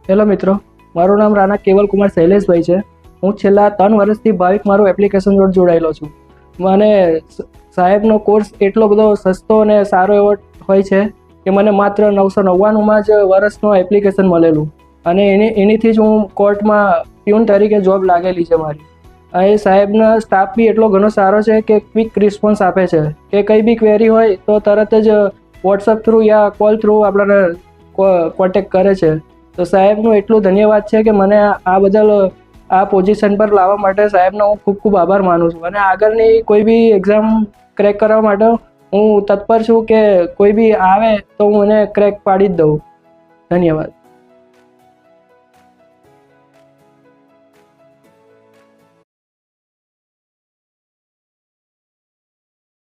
Hello મિત્રો, મારું નામ રાણા કેવલ કુમાર શૈલેષભાઈ છે. હું છેલ્લા 3 વર્ષથી ભાવિક મારું એપ્લિકેશન જોડે જોડાયેલો છું. મને સાહેબનો કોર્સ એટલો બધો સસ્તો અને સારો એવો હોય છે કે મને માત્ર 999માં જ વર્ષનું એપ્લિકેશન મળેલું અને એનીથી જ હું કોર્ટમાં પ્યુન તરીકે જોબ લાગેલી છે મારી. એ સાહેબનો સ્ટાફ બી એટલો ઘણો સારો છે કે ક્વિક રિસ્પોન્સ આપે છે કે કંઈ બી ક્વેરી હોય તો તરત જ વોટ્સઅપ થ્રુ યા કોલ થ્રુ આપણને કોન્ટેક્ટ કરે છે. તો સાહેબનું એટલું ધન્યવાદ છે કે મને આ બદલ આ પોઝિશન પર લાવવા માટે સાહેબનો હું ખૂબ ખૂબ આભાર માનું છું. અને આગળની કોઈ બી એક્ઝામ ક્રેક કરવા માટે હું તત્પર છું કે કોઈ બી આવે તો હું એને ક્રેક પાડી જ દઉં. ધન્યવાદ.